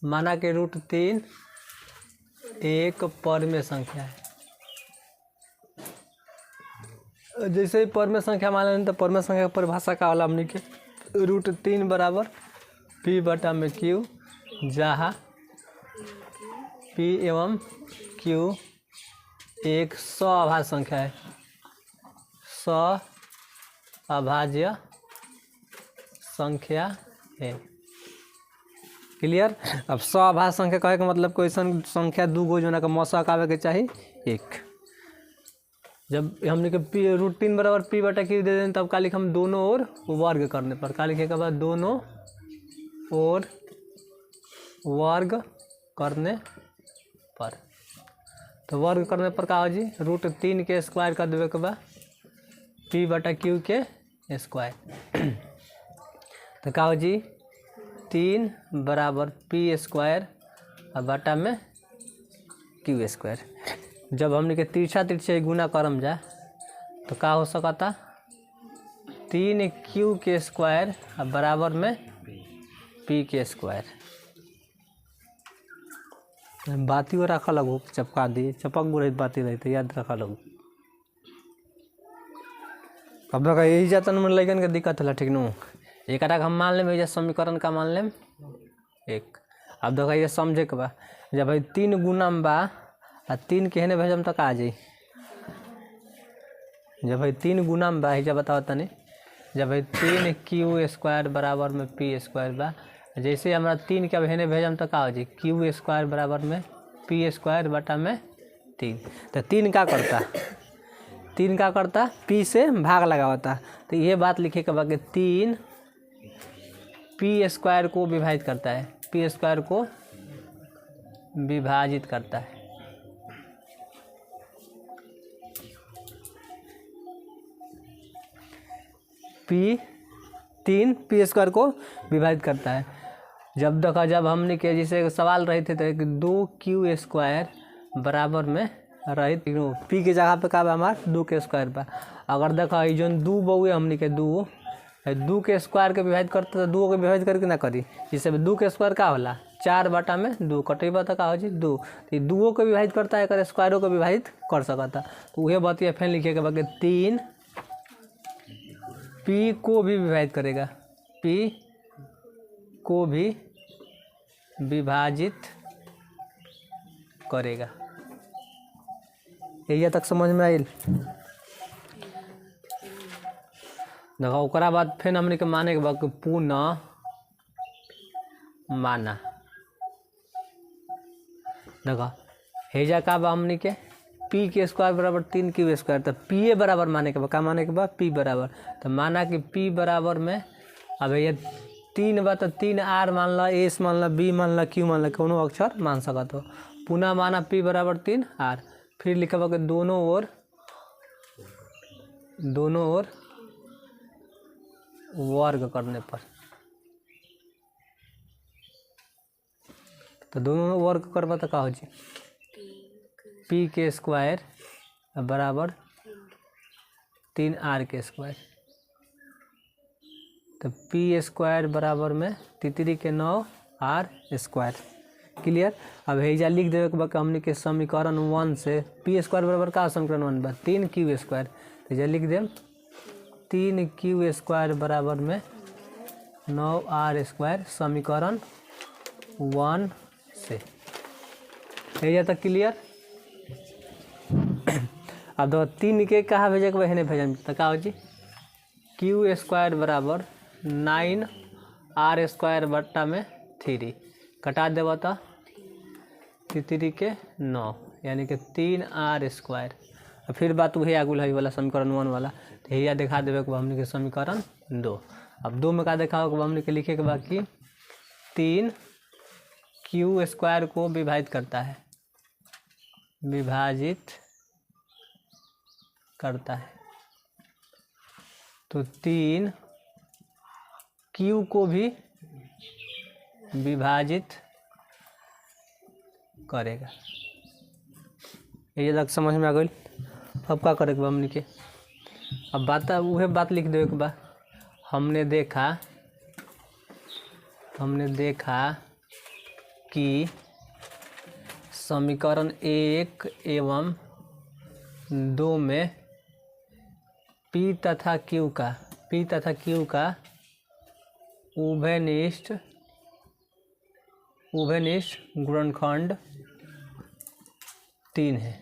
माना के रूट 3 एक परमेय संख्या है। जैसे ही परमेय संख्या मान लें तो परमेय संख्या की परिभाषा का वाला हमने के रूट 3 बराबर पी बटा में क्यू, जहाँ पी एवं क्यू एक सअभाज्य संख्या है, सअभाज्य संख्या है। क्लियर। अब सअभाज्य संख्या कहे का मतलब कोई संख्या दू गो जोना का मौसक आवे के चाहिए एक। जब हमने के पी रूट 3 बराबर पी बटा क्यू दे दें तब का लिख हम दोनों ओर वर्ग करने पर, का लिखे के बाद दोनों ओर वर्ग करने पर, तो वर्ग करने पर का हो जी रूट 3 के स्क्वायर कर देवे के बाद पी बटा क्यू के स्क्वायर, तो का हो जी 3 बराबर पी स्क्वायर और बटा में क्यू स्क्वायर। जब हमने के तिरछा गुना करम जाए तो का हो सकता 3 क्यू के स्क्वायर और बराबर में पी के स्क्वायर। बाती वो रखा लगू चपका दी चपक बुरे बाती रही तो याद रखा लगू। अब देखा यही जाता न लगन के दिक्कत है ठीक नू। एक हम मान लें भैया समीकरण का मान लें एक। अब देखा ये समझे के बा जब भाई 3 गुना में बा आ 3 के हेने भेजम तक आ जाई। जब भाई 3 गुना में बा जब बताओ तनी, जब भाई 3 क्यू स्क्वायर बराबर में पी स्क्वायर बा, जैसे हमारा 3 के अब हेने भेजम तक आ जाई क्यू स्क्वायर बराबर में पी स्क्वायर बटा में 3। तो 3 का करता 3 का करता पी से भाग लगावता, तो ये बात लिखे के बा कि 3 पी स्क्वायर को विभाजित करता है, पी स्क्वायर को विभाजित करता है। तीन पी स्क्वायर को विभाजित करता है। जब देखा जब हमने के जैसे सवाल रहे थे तो 2 क्यू स्क्वायर बराबर में रही पी के जगह पे का बा हमार 2 के स्क्वायर बा। अगर देखा जो 2 बहुए हमने के 2 के स्क्वायर के विभाजित करते तो 2 के विभाजित करके ना करी, जिससे 2 के स्क्वायर का होला 4 बटा में 2 कटेबा तो का हो जी 2, तो 2 को विभाजित करता है एक स्क्वायरों को विभाजित कर सकता। तो वह बतिया फिर लिखे के बाद 3 पी को भी विभाजित करेगा, पी को भी विभाजित करेगा। यही तक समझ में आयल। देखो ओकरा बाद फिर हमने के माने के बाद पुनः माना। देखो हेजा का बा हमने के पी के स्क्वायर बराबर 3 क्यू स्क्वायर, तो पी ए बराबर माने के बाद का माने के बाद पी बराबर, तो माना कि पी बराबर में अब ये 3 बा तो 3 आर मान ला, एस मान ला, बी मान ला, क्यू मान ला, कोनो अक्षर मान सकत हो। पुनः माना पी बराबर 3 आर, फिर लिखा हुआ कि दोनों ओर वर्ग करने पर, तो दोनों वर्ग करबा तो का हो जी पी के स्क्वायर बराबर 3 आर के स्क्वायर, तो पी स्क्वायर बराबर में 3 के 9 आर स्क्वायर। क्लियर। अब हेजा लिख देवे के बाद हमने के समीकरण 1 से पी स्क्वायर बराबर का समीकरण 1 बा 3 क्यू स्क्वायर, तो हेजा लिख देम 3 क्यू स्क्वायर बराबर में 9 आर स्क्वायर समीकरण 1 से। हेजा तक क्लियर। अब दो 3 के कहाँ भेजे के बहने भेजम तो का हो जी क्यू स्क्वायर बराबर 9 आर स्क्वायर बट्टा में 3 कटा देवा तो 3 के 9 यानी कि 3 आर स्क्वायर। और फिर बात वही आगुल है वाला समीकरण 1 वाला, तो यह दिखा देवे कि हमने के समीकरण 2। अब 2 में का देखा होगा हमने के लिखे के बाद कि 3 क्यू स्क्वायर को विभाजित करता है, विभाजित करता है, तो 3 क्यू को भी विभाजित करेगा। ये तक समझ में आ गई। अब क्या करेगा हमने के अब वह बात लिख देवे के बाद हमने देखा हमने देखा कि समीकरण 1 एवं 2 में P तथा Q का उभयनिष्ठ गुणनखंड 3 है।